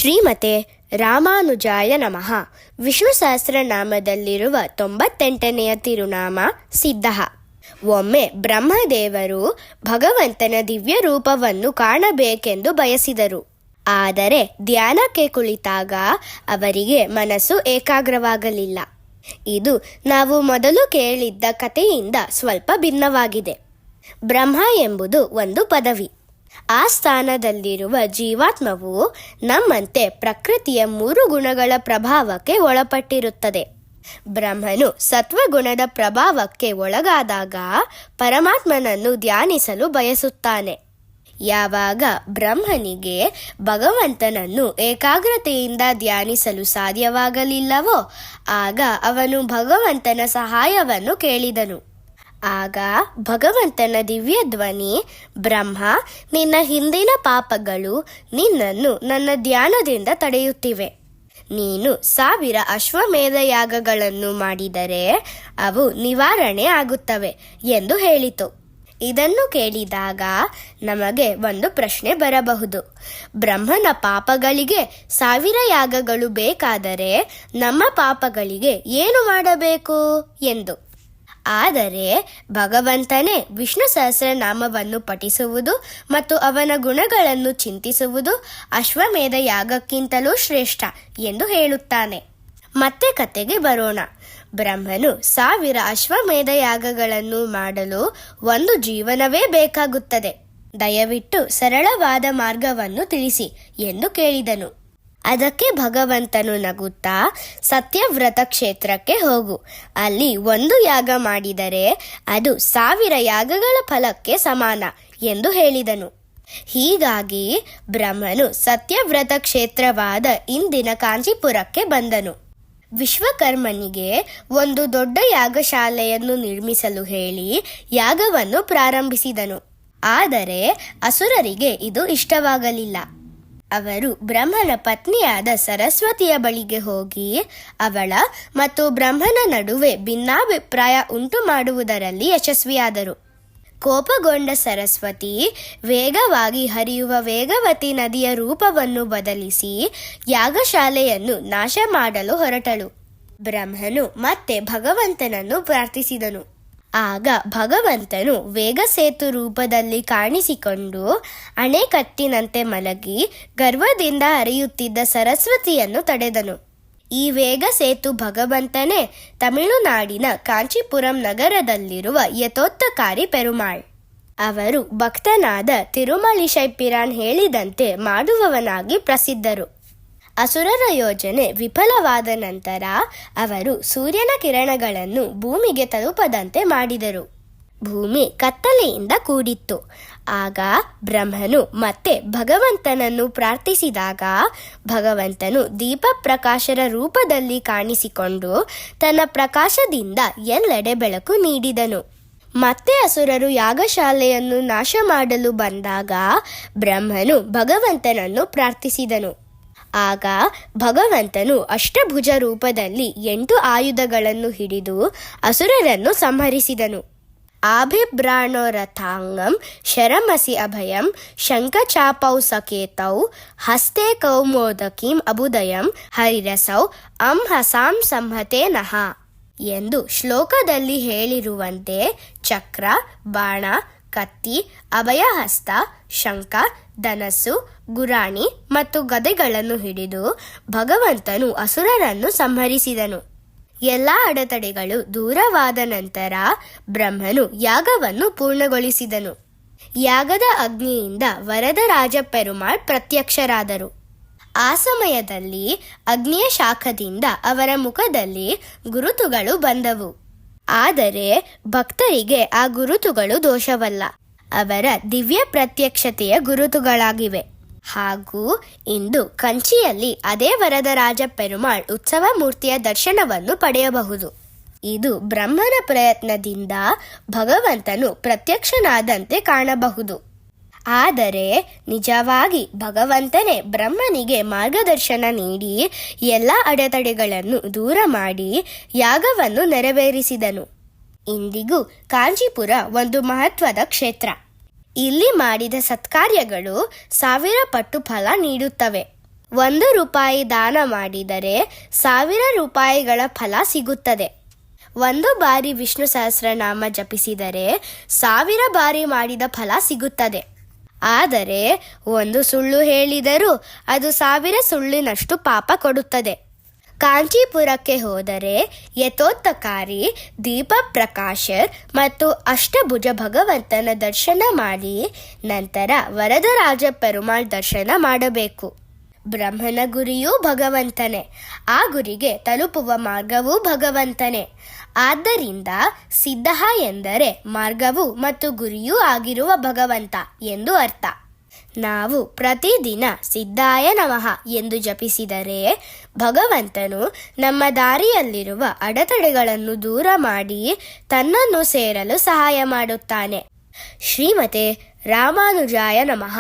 ಶ್ರೀಮತೆ ರಾಮಾನುಜಾಯ ನಮಃ. ವಿಷ್ಣು ಸಹಸ್ರನಾಮದಲ್ಲಿರುವ 98ನೆಯ ತಿರುನಾಮ ಸಿದ್ಧಃ. ಒಮ್ಮೆ ಬ್ರಹ್ಮದೇವರು ಭಗವಂತನ ದಿವ್ಯ ರೂಪವನ್ನು ಕಾಣಬೇಕೆಂದು ಬಯಸಿದರು. ಆದರೆ ಧ್ಯಾನಕ್ಕೆ ಕುಳಿತಾಗ ಅವರಿಗೆ ಮನಸ್ಸು ಏಕಾಗ್ರವಾಗಲಿಲ್ಲ. ಇದು ನಾವು ಮೊದಲು ಕೇಳಿದ್ದ ಕಥೆಯಿಂದ ಸ್ವಲ್ಪ ಭಿನ್ನವಾಗಿದೆ. ಬ್ರಹ್ಮ ಎಂಬುದು ಒಂದು ಪದವಿ. ಆ ಸ್ಥಾನದಲ್ಲಿರುವ ಜೀವಾತ್ಮವು ನಮ್ಮಂತೆ ಪ್ರಕೃತಿಯ 3 ಗುಣಗಳ ಪ್ರಭಾವಕ್ಕೆ ಒಳಪಟ್ಟಿರುತ್ತದೆ. ಬ್ರಹ್ಮನು ಸತ್ವಗುಣದ ಪ್ರಭಾವಕ್ಕೆ ಒಳಗಾದಾಗ ಪರಮಾತ್ಮನನ್ನು ಧ್ಯಾನಿಸಲು ಬಯಸುತ್ತಾನೆ. ಯಾವಾಗ ಬ್ರಹ್ಮನಿಗೆ ಭಗವಂತನನ್ನು ಏಕಾಗ್ರತೆಯಿಂದ ಧ್ಯಾನಿಸಲು ಸಾಧ್ಯವಾಗಲಿಲ್ಲವೋ ಆಗ ಅವನು ಭಗವಂತನ ಸಹಾಯವನ್ನು ಕೇಳಿದನು. ಆಗ ಭಗವಂತನ ದಿವ್ಯ ಧ್ವನಿ, ಬ್ರಹ್ಮ, ನಿನ್ನ ಹಿಂದಿನ ಪಾಪಗಳು ನಿನ್ನನ್ನು ನನ್ನ ಧ್ಯಾನದಿಂದ ತಡೆಯುತ್ತಿವೆ. ನೀನು 1000 ಅಶ್ವಮೇಧ ಯಾಗಗಳನ್ನು ಮಾಡಿದರೆ ಅವು ನಿವಾರಣೆ ಆಗುತ್ತವೆ ಎಂದು ಹೇಳಿತು. ಇದನ್ನು ಕೇಳಿದಾಗ ನಮಗೆ ಒಂದು ಪ್ರಶ್ನೆ ಬರಬಹುದು. ಬ್ರಹ್ಮನ ಪಾಪಗಳಿಗೆ 1000 ಯಾಗಗಳು ಬೇಕಾದರೆ ನಮ್ಮ ಪಾಪಗಳಿಗೆ ಏನು ಮಾಡಬೇಕು ಎಂದು. ಆದರೆ ಭಗವಂತನೇ ವಿಷ್ಣು ಸಹಸ್ರನಾಮವನ್ನು ಪಠಿಸುವುದು ಮತ್ತು ಅವನ ಗುಣಗಳನ್ನು ಚಿಂತಿಸುವುದು ಅಶ್ವಮೇಧ ಯಾಗಕ್ಕಿಂತಲೂ ಶ್ರೇಷ್ಠ ಎಂದು ಹೇಳುತ್ತಾನೆ. ಮತ್ತೆ ಕತೆಗೆ ಬರೋಣ. ಬ್ರಹ್ಮನು 1000 ಅಶ್ವಮೇಧ ಯಾಗಗಳನ್ನು ಮಾಡಲು ಒಂದು ಜೀವನವೇ ಬೇಕಾಗುತ್ತದೆ. ದಯವಿಟ್ಟು ಸರಳವಾದ ಮಾರ್ಗವನ್ನು ತಿಳಿಸಿ ಎಂದು ಕೇಳಿದನು. ಅದಕ್ಕೆ ಭಗವಂತನು ನಗುತ್ತಾ, ಸತ್ಯವ್ರತ ಕ್ಷೇತ್ರಕ್ಕೆ ಹೋಗು. ಅಲ್ಲಿ 1 ಯಾಗ ಮಾಡಿದರೆ ಅದು 1000 ಯಾಗಗಳ ಫಲಕ್ಕೆ ಸಮಾನ ಎಂದು ಹೇಳಿದನು. ಹೀಗಾಗಿ ಬ್ರಹ್ಮನು ಸತ್ಯವ್ರತ ಕ್ಷೇತ್ರವಾದ ಇಂದಿನ ಕಾಂಚೀಪುರಕ್ಕೆ ಬಂದನು. ವಿಶ್ವಕರ್ಮನಿಗೆ ಒಂದು ದೊಡ್ಡ ಯಾಗಶಾಲೆಯನ್ನು ನಿರ್ಮಿಸಲು ಹೇಳಿ ಯಾಗವನ್ನು ಪ್ರಾರಂಭಿಸಿದನು. ಆದರೆ ಅಸುರರಿಗೆ ಇದು ಇಷ್ಟವಾಗಲಿಲ್ಲ. ಅವರು ಬ್ರಹ್ಮನ ಪತ್ನಿಯಾದ ಸರಸ್ವತಿಯ ಬಳಿಗೆ ಹೋಗಿ ಅವಳ ಮತ್ತು ಬ್ರಹ್ಮನ ನಡುವೆ ಭಿನ್ನಾಭಿಪ್ರಾಯ ಉಂಟು ಮಾಡುವುದರಲ್ಲಿ ಯಶಸ್ವಿಯಾದರು. ಕೋಪಗೊಂಡ ಸರಸ್ವತಿ ವೇಗವಾಗಿ ಹರಿಯುವ ವೇಗವತಿ ನದಿಯ ರೂಪವನ್ನು ಬದಲಿಸಿ ಯಾಗಶಾಲೆಯನ್ನು ನಾಶ ಮಾಡಲು ಹೊರಟಳು. ಬ್ರಹ್ಮನು ಮತ್ತೆ ಭಗವಂತನನ್ನು ಪ್ರಾರ್ಥಿಸಿದನು. ಆಗ ಭಗವಂತನು ವೇಗಸೇತು ರೂಪದಲ್ಲಿ ಕಾಣಿಸಿಕೊಂಡು ಅಣೆಕಟ್ಟಿನಂತೆ ಮಲಗಿ ಗರ್ವದಿಂದ ಹರಿಯುತ್ತಿದ್ದ ಸರಸ್ವತಿಯನ್ನು ತಡೆದನು. ಈ ವೇಗಸೇತು ಭಗವಂತನೇ ತಮಿಳುನಾಡಿನ ಕಾಂಚೀಪುರಂ ನಗರದಲ್ಲಿರುವ ಯಥೋತ್ತಕಾರಿ ಪೆರುಮಾಳ್. ಅವರು ಭಕ್ತನಾದ ತಿರುಮಲಿಶೈ ಪಿರಾನ್ ಹೇಳಿದಂತೆ ಮಾಡುವವನಾಗಿ ಪ್ರಸಿದ್ಧರು. ಅಸುರರ ಯೋಜನೆ ವಿಫಲವಾದ ನಂತರ ಅವರು ಸೂರ್ಯನ ಕಿರಣಗಳನ್ನು ಭೂಮಿಗೆ ತಲುಪದಂತೆ ಮಾಡಿದರು. ಭೂಮಿ ಕತ್ತಲೆಯಿಂದ ಕೂಡಿತ್ತು. ಆಗ ಬ್ರಹ್ಮನು ಮತ್ತೆ ಭಗವಂತನನ್ನು ಪ್ರಾರ್ಥಿಸಿದಾಗ ಭಗವಂತನು ದೀಪ ಪ್ರಕಾಶರ ರೂಪದಲ್ಲಿ ಕಾಣಿಸಿಕೊಂಡು ತನ್ನ ಪ್ರಕಾಶದಿಂದ ಎಲ್ಲೆಡೆ ಬೆಳಕು ನೀಡಿದನು. ಮತ್ತೆ ಅಸುರರು ಯಾಗಶಾಲೆಯನ್ನು ನಾಶ ಮಾಡಲು ಬಂದಾಗ ಬ್ರಹ್ಮನು ಭಗವಂತನನ್ನು ಪ್ರಾರ್ಥಿಸಿದನು. ಆಗ ಭಗವಂತನು ಅಷ್ಟಭುಜ ರೂಪದಲ್ಲಿ 8 ಆಯುಧಗಳನ್ನು ಹಿಡಿದು ಅಸುರರನ್ನು ಸಂಹರಿಸಿದನು. ಆಭಿಭ್ರಾಣೋ ರಥಾಂಗಂ ಶರಮಸಿ ಅಭಯಂ ಶಂಖಚಾಪೌ ಸಕೇತೌ ಹಸ್ತೆ ಕೌಮೋದಕೀಂ ಅಬುದಯಂ ಹರಿರಸೌ ಹಸಾಂ ಸಂಹತೆ ನಃ ಎಂದು ಶ್ಲೋಕದಲ್ಲಿ ಹೇಳಿರುವಂತೆ ಚಕ್ರ, ಬಾಣ, ಕತ್ತಿ, ಅಭಯಹಸ್ತ, ಶಂಖ, ಧನಸ್ಸು, ಗುರಾಣಿ ಮತ್ತು ಗದೆಗಳನ್ನು ಹಿಡಿದು ಭಗವಂತನು ಅಸುರರನ್ನು ಸಂಹರಿಸಿದನು. ಎಲ್ಲ ಅಡೆತಡೆಗಳು ದೂರವಾದ ನಂತರ ಬ್ರಹ್ಮನು ಯಾಗವನ್ನು ಪೂರ್ಣಗೊಳಿಸಿದನು. ಯಾಗದ ಅಗ್ನಿಯಿಂದ ವರದರಾಜ ಪೆರುಮಾಳ್ ಪ್ರತ್ಯಕ್ಷರಾದರು. ಆ ಸಮಯದಲ್ಲಿ ಅಗ್ನಿಯ ಶಾಖದಿಂದ ಅವರ ಮುಖದಲ್ಲಿ ಗುರುತುಗಳು ಬಂದವು. ಆದರೆ ಭಕ್ತರಿಗೆ ಆ ಗುರುತುಗಳು ದೋಷವಲ್ಲ, ಅವರ ದಿವ್ಯ ಪ್ರತ್ಯಕ್ಷತೆಯ ಗುರುತುಗಳಾಗಿವೆ. ಹಾಗೂ ಇಂದು ಕಂಚಿಯಲ್ಲಿ ಅದೇ ವರದರಾಜ ಪೆರುಮಾಳ್ ಉತ್ಸವ ಮೂರ್ತಿಯ ದರ್ಶನವನ್ನು ಪಡೆಯಬಹುದು. ಇದು ಬ್ರಹ್ಮನ ಪ್ರಯತ್ನದಿಂದ ಭಗವಂತನು ಪ್ರತ್ಯಕ್ಷನಾದಂತೆ ಕಾಣಬಹುದು. ಆದರೆ ನಿಜವಾಗಿ ಭಗವಂತನೇ ಬ್ರಹ್ಮನಿಗೆ ಮಾರ್ಗದರ್ಶನ ನೀಡಿ ಎಲ್ಲ ಅಡೆತಡೆಗಳನ್ನು ದೂರ ಮಾಡಿ ಯಾಗವನ್ನು ನೆರವೇರಿಸಿದನು. ಇಂದಿಗೂ ಕಾಂಚೀಪುರ ಒಂದು ಮಹತ್ವದ ಕ್ಷೇತ್ರ. ಇಲ್ಲಿ ಮಾಡಿದ ಸತ್ಕಾರ್ಯಗಳು 1000 ಪಟ್ಟು ಫಲ ನೀಡುತ್ತವೆ. 1 ರೂಪಾಯಿ ದಾನ ಮಾಡಿದರೆ 1000 ರೂಪಾಯಿಗಳ ಫಲ ಸಿಗುತ್ತದೆ. 1 ಬಾರಿ ವಿಷ್ಣು ಸಹಸ್ರನಾಮ ಜಪಿಸಿದರೆ 1000 ಬಾರಿ ಮಾಡಿದ ಫಲ ಸಿಗುತ್ತದೆ. ಆದರೆ 1 ಸುಳ್ಳು ಹೇಳಿದರೂ ಅದು 1000 ಸುಳ್ಳಿನಷ್ಟು ಪಾಪ ಕೊಡುತ್ತದೆ. ಕಾಂಚೀಪುರಕ್ಕೆ ಹೋದರೆ ಯಥೋತ್ತಕಾರಿ, ದೀಪ ಪ್ರಕಾಶರ್ ಮತ್ತು ಅಷ್ಟಭುಜ ಭಗವಂತನ ದರ್ಶನ ಮಾಡಿ ನಂತರ ವರದರಾಜ ಪೆರುಮಾಳ್ ದರ್ಶನ ಮಾಡಬೇಕು. ಬ್ರಹ್ಮನ ಗುರಿಯೂ ಭಗವಂತನೇ, ಆ ಗುರಿಗೆ ತಲುಪುವ ಮಾರ್ಗವೂ ಭಗವಂತನೇ. ಆದ್ದರಿಂದ ಸಿದ್ಧ ಎಂದರೆ ಮಾರ್ಗವೂ ಮತ್ತು ಗುರಿಯೂ ಆಗಿರುವ ಭಗವಂತ ಎಂದು ಅರ್ಥ. ನಾವು ಪ್ರತಿದಿನ ಸಿದ್ಧಾಯ ನಮಃ ಎಂದು ಜಪಿಸಿದರೆ ಭಗವಂತನು ನಮ್ಮ ದಾರಿಯಲ್ಲಿರುವ ಅಡೆತಡೆಗಳನ್ನು ದೂರ ಮಾಡಿ ತನ್ನನ್ನು ಸೇರಲು ಸಹಾಯ ಮಾಡುತ್ತಾನೆ. ಶ್ರೀಮತೆ ರಾಮಾನುಜಾಯ ನಮಃ.